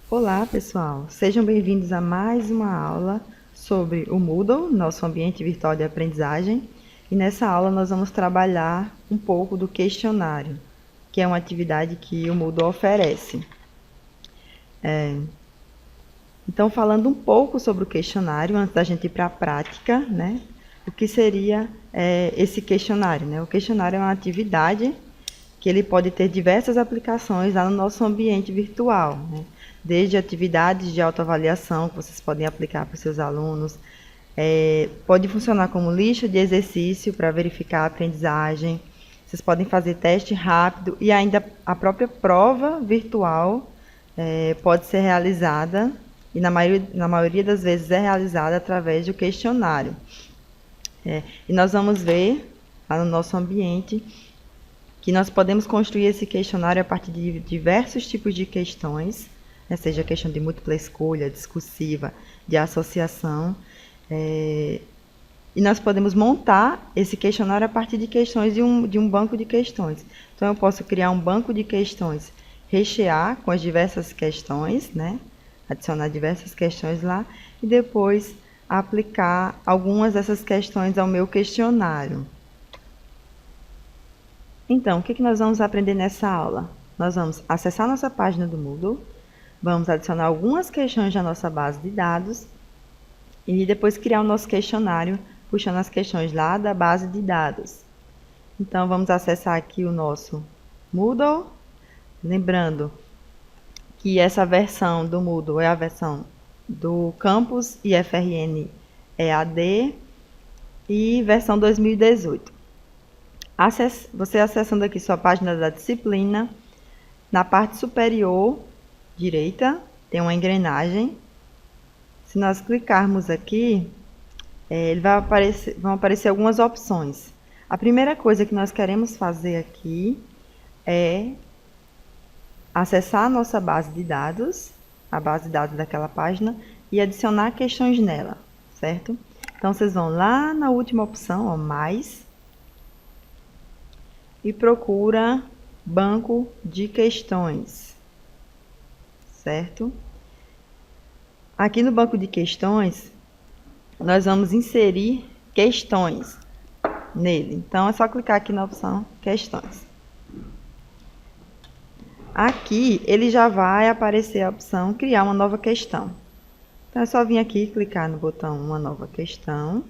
Olá, pessoal! Sejam bem-vindos a mais uma aula sobre o Moodle, nosso ambiente virtual de aprendizagem. E nessa aula nós vamos trabalhar um pouco do questionário, que é uma atividade que o Moodle oferece. Então, falando um pouco sobre o questionário, antes da gente ir para a prática, né? O que seria esse questionário, né? O questionário é uma atividade que ele pode ter diversas aplicações lá no nosso ambiente virtual, né? Desde atividades de autoavaliação que vocês podem aplicar para os seus alunos, pode funcionar como lista de exercício para verificar a aprendizagem, vocês podem fazer teste rápido e ainda a própria prova virtual pode ser realizada, e na maioria das vezes é realizada através do questionário. E nós vamos ver lá no nosso ambiente que nós podemos construir esse questionário a partir de diversos tipos de questões, né, seja questão de múltipla escolha, discursiva, de associação, e nós podemos montar esse questionário a partir de questões de um banco de questões. Então, eu posso criar um banco de questões, rechear com as diversas questões, né, adicionar diversas questões lá, e depois aplicar algumas dessas questões ao meu questionário. Então, o que nós vamos aprender nessa aula? Nós vamos acessar nossa página do Moodle, vamos adicionar algumas questões na nossa base de dados e depois criar o nosso questionário, puxando as questões lá da base de dados. Então, vamos acessar aqui o nosso Moodle, lembrando que essa versão do Moodle é a versão do Campus IFRN EAD e versão 2018. Você acessando aqui sua página da disciplina, na parte superior direita tem uma engrenagem. Se nós clicarmos aqui, vão aparecer algumas opções. A primeira coisa que nós queremos fazer aqui é acessar a nossa base de dados, a base de dados daquela página, e adicionar questões nela, certo? Então, vocês vão lá na última opção, ó, mais, e procura banco de questões, certo? Aqui no banco de questões, nós vamos inserir questões nele. Então, é só clicar aqui na opção questões. Aqui, ele já vai aparecer a opção criar uma nova questão. Então, é só vir aqui e clicar no botão uma nova questão.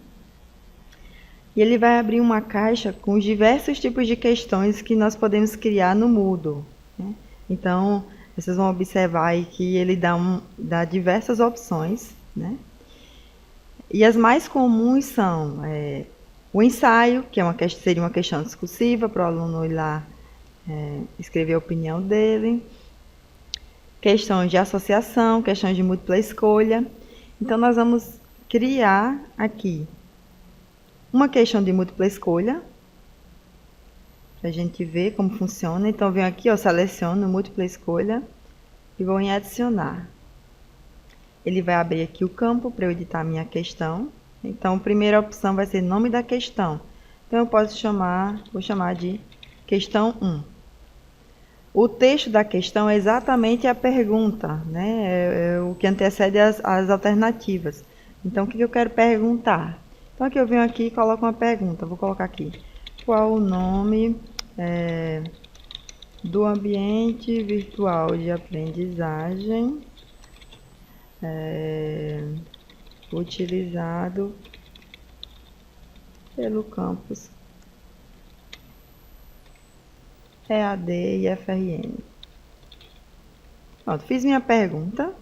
E ele vai abrir uma caixa com os diversos tipos de questões que nós podemos criar no Moodle, né? Então, vocês vão observar aí que ele dá diversas opções, né? E as mais comuns são o ensaio, que seria uma questão discursiva para o aluno ir lá escrever a opinião dele. Questões de associação, questões de múltipla escolha. Então, nós vamos criar aqui uma questão de múltipla escolha, para a gente ver como funciona. Então, venho aqui, ó, seleciono múltipla escolha e vou em adicionar. Ele vai abrir aqui o campo para eu editar a minha questão. Então, a primeira opção vai ser nome da questão. Então, eu vou chamar de questão 1. O texto da questão é exatamente a pergunta, né? É o que antecede as alternativas. Então, o que eu quero perguntar? Então, aqui eu venho aqui e coloco uma pergunta. Vou colocar aqui. Qual o nome do ambiente virtual de aprendizagem utilizado pelo campus EAD e IFRN? Pronto, fiz minha pergunta.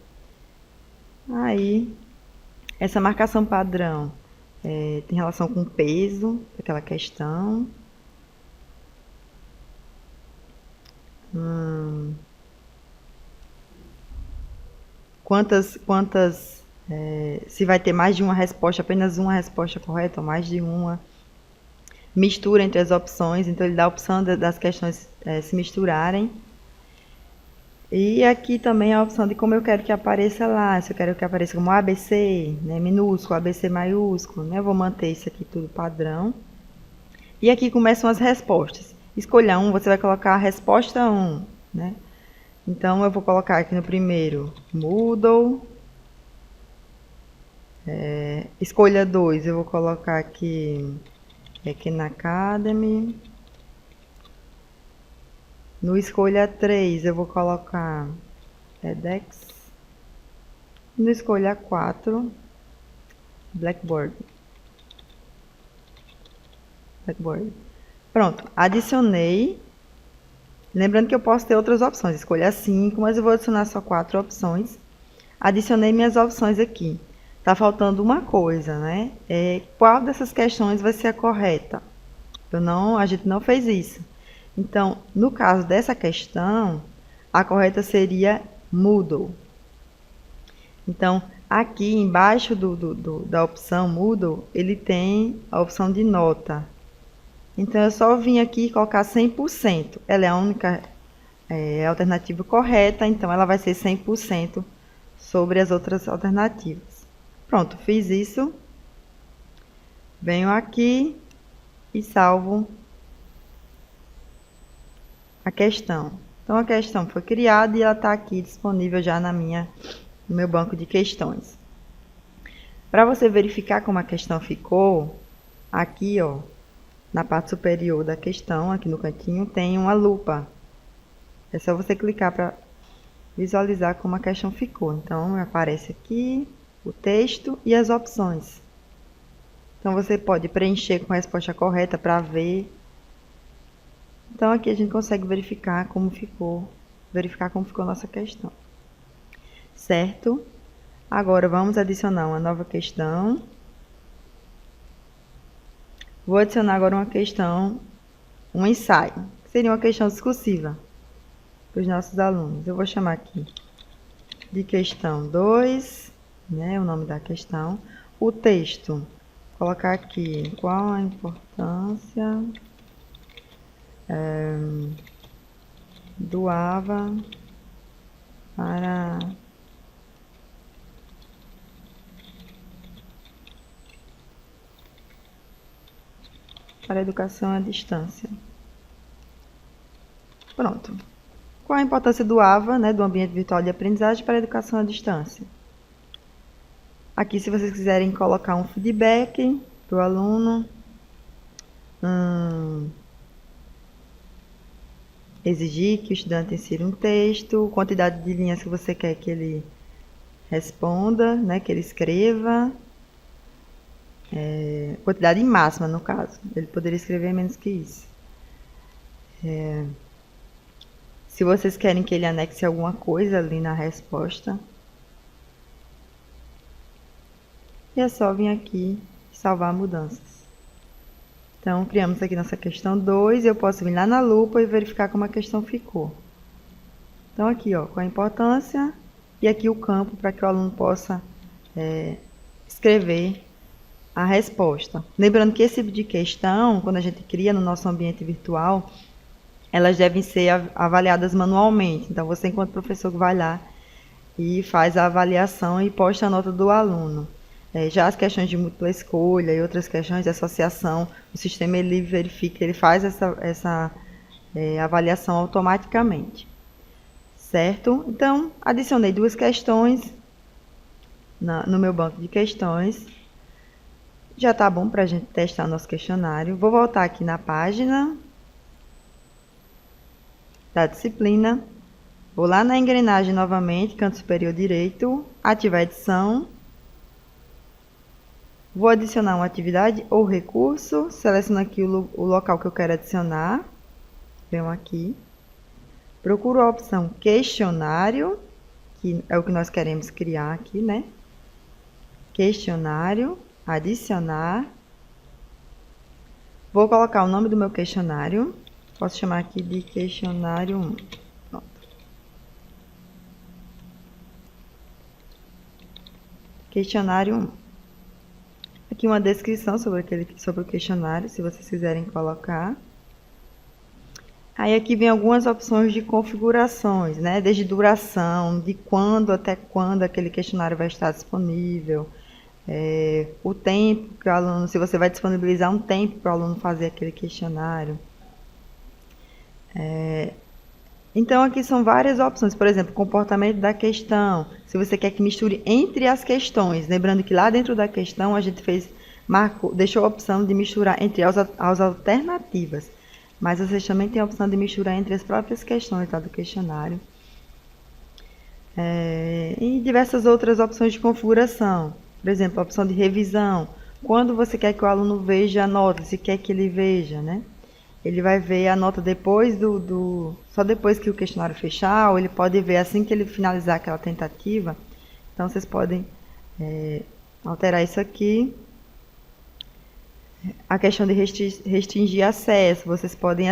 Aí, essa marcação padrão tem relação com o peso daquela questão. Se vai ter mais de uma resposta, apenas uma resposta correta ou mais de uma. Mistura entre as opções, então ele dá a opção das questões se misturarem. E aqui também a opção de como eu quero que apareça lá, se eu quero que apareça como ABC, né, minúsculo, ABC maiúsculo, né, eu vou manter isso aqui tudo padrão. E aqui começam as respostas. Escolha um, você vai colocar a resposta 1, né? Então, eu vou colocar aqui no primeiro, Moodle. Escolha 2, eu vou colocar aqui, Khan Academy. No escolha 3, eu vou colocar edX. No escolha 4, Blackboard. Pronto, adicionei. Lembrando que eu posso ter outras opções, escolha 5, mas eu vou adicionar só 4 opções. Adicionei minhas opções aqui. Tá faltando uma coisa, né? Qual dessas questões vai ser a correta? A gente não fez isso. Então, no caso dessa questão, a correta seria Moodle. Então, aqui embaixo da opção Moodle, ele tem a opção de nota. Então, eu só vim aqui colocar 100%. Ela é a única alternativa correta, então ela vai ser 100% sobre as outras alternativas. Pronto, fiz isso. Venho aqui e salvo a questão. Então, a questão foi criada e ela está aqui disponível já no meu banco de questões. Para você verificar como a questão ficou, aqui, ó, na parte superior da questão, aqui no cantinho, tem uma lupa. É só você clicar para visualizar como a questão ficou. Então, aparece aqui o texto e as opções. Então, você pode preencher com a resposta correta para ver. Então, aqui a gente consegue verificar como ficou a nossa questão. Certo? Agora, vamos adicionar uma nova questão. Vou adicionar agora uma questão, um ensaio, que seria uma questão discursiva para os nossos alunos. Eu vou chamar aqui de questão 2, né, o nome da questão. O texto, colocar aqui, qual a importância do AVA para a educação à distância. Pronto. Qual a importância do AVA, né, do ambiente virtual de aprendizagem, para a educação à distância? Aqui, se vocês quiserem colocar um feedback para o aluno, exigir que o estudante insira um texto, quantidade de linhas que você quer que ele responda, né, que ele escreva, quantidade máxima, no caso. Ele poderia escrever menos que isso. Se vocês querem que ele anexe alguma coisa ali na resposta, e é só vir aqui e salvar mudanças. Então, criamos aqui nossa questão 2, eu posso vir lá na lupa e verificar como a questão ficou. Então, aqui, ó, com a importância, e aqui o campo para que o aluno possa escrever a resposta. Lembrando que esse tipo de questão, quando a gente cria no nosso ambiente virtual, elas devem ser avaliadas manualmente. Então, você, enquanto professor, vai lá e faz a avaliação e posta a nota do aluno. Já as questões de múltipla escolha e outras questões de associação, o sistema ele verifica, ele faz essa avaliação automaticamente. Certo? Então, adicionei 2 questões no meu banco de questões. Já está bom para a gente testar nosso questionário. Vou voltar aqui na página da disciplina. Vou lá na engrenagem novamente, canto superior direito, ativar a edição. Vou adicionar uma atividade ou recurso. Seleciono aqui o local que eu quero adicionar. Venho aqui. Procuro a opção questionário, que é o que nós queremos criar aqui, né? Questionário, adicionar. Vou colocar o nome do meu questionário. Posso chamar aqui de questionário 1. Pronto. Questionário 1. Aqui uma descrição sobre o questionário, se vocês quiserem colocar. Aí aqui vem algumas opções de configurações, né? Desde duração, de quando até quando aquele questionário vai estar disponível. O tempo que o aluno, se você vai disponibilizar um tempo para o aluno fazer aquele questionário. Então, aqui são várias opções. Por exemplo, comportamento da questão. Se você quer que misture entre as questões. Lembrando que lá dentro da questão a gente deixou a opção de misturar entre as alternativas. Mas vocês também têm a opção de misturar entre as próprias questões do questionário. E diversas outras opções de configuração. Por exemplo, a opção de revisão. Quando você quer que o aluno veja a nota, se quer que ele veja, né? Ele vai ver a nota depois só depois que o questionário fechar, ou ele pode ver assim que ele finalizar aquela tentativa. Então, vocês podem alterar isso aqui. A questão de restringir acesso, vocês podem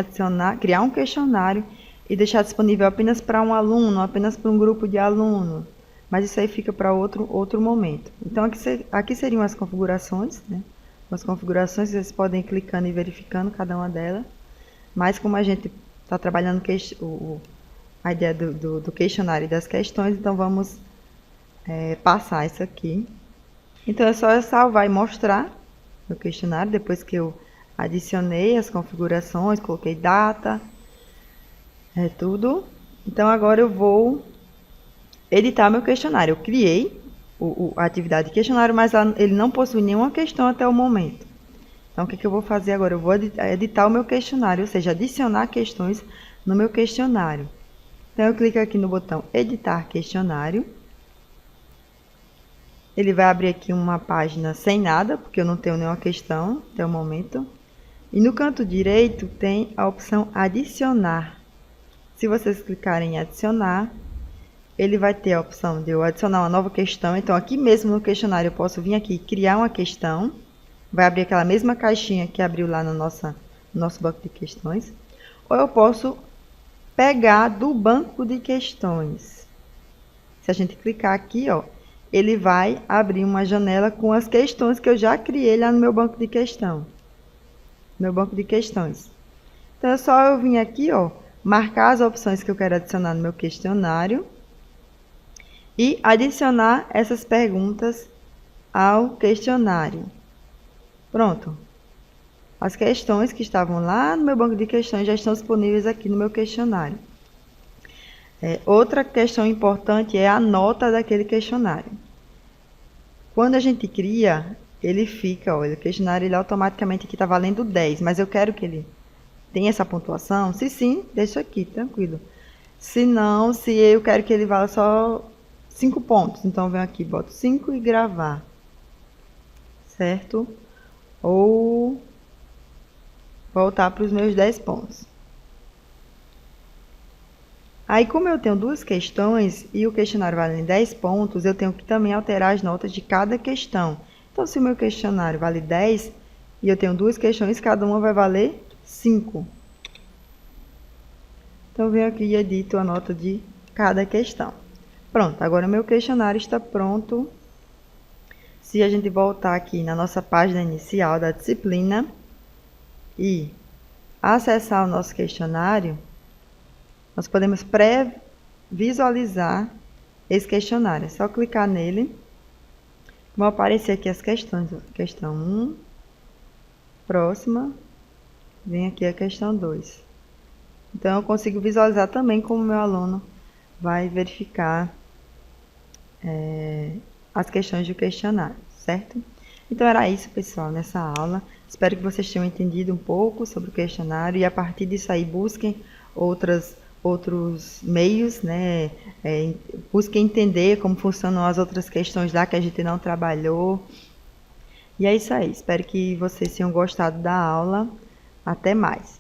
criar um questionário e deixar disponível apenas para um aluno, apenas para um grupo de alunos. Mas isso aí fica para outro momento. Então, aqui seriam as configurações, né? As configurações, vocês podem ir clicando e verificando cada uma delas. Mas como a gente está trabalhando a ideia do questionário e das questões, então vamos passar isso aqui. Então é só eu salvar e mostrar o questionário, depois que eu adicionei as configurações, coloquei data, tudo. Então agora eu vou editar meu questionário. Eu criei a atividade de questionário, mas ele não possui nenhuma questão até o momento. Então, o que eu vou fazer agora? Eu vou editar o meu questionário, ou seja, adicionar questões no meu questionário. Então, eu clico aqui no botão Editar Questionário. Ele vai abrir aqui uma página sem nada, porque eu não tenho nenhuma questão até o momento. E no canto direito tem a opção Adicionar. Se vocês clicarem em Adicionar, ele vai ter a opção de eu adicionar uma nova questão. Então, aqui mesmo no questionário, eu posso vir aqui e criar uma questão. Vai abrir aquela mesma caixinha que abriu lá no nosso banco de questões. Ou eu posso pegar do banco de questões. Se a gente clicar aqui, ó, ele vai abrir uma janela com as questões que eu já criei lá no meu banco de questão. Meu banco de questões. Então, é só eu vir aqui, ó, marcar as opções que eu quero adicionar no meu questionário e adicionar essas perguntas ao questionário. Pronto. As questões que estavam lá no meu banco de questões já estão disponíveis aqui no meu questionário. Outra questão importante é a nota daquele questionário. Quando a gente cria, ele fica, olha, o questionário ele automaticamente aqui está valendo 10, mas eu quero que ele tenha essa pontuação. Se sim, deixa aqui, tranquilo. Se não, se eu quero que ele valha só 5 pontos, então eu venho aqui, boto 5 e gravar. Certo? Ou voltar para os meus 10 pontos. Aí, como eu tenho duas questões e o questionário vale 10 pontos, eu tenho que também alterar as notas de cada questão. Então, se o meu questionário vale 10 e eu tenho duas questões, cada uma vai valer 5. Então, eu venho aqui e edito a nota de cada questão. Pronto, agora o meu questionário está pronto. Se a gente voltar aqui na nossa página inicial da disciplina e acessar o nosso questionário, nós podemos pré-visualizar esse questionário. É só clicar nele. Vão aparecer aqui as questões. Questão 1, próxima, vem aqui a questão 2. Então, eu consigo visualizar também como o meu aluno vai verificar as questões do questionário, certo? Então, era isso, pessoal, nessa aula. Espero que vocês tenham entendido um pouco sobre o questionário e, a partir disso aí, busquem outros meios, né? Busquem entender como funcionam as outras questões lá que a gente não trabalhou. E é isso aí. Espero que vocês tenham gostado da aula. Até mais.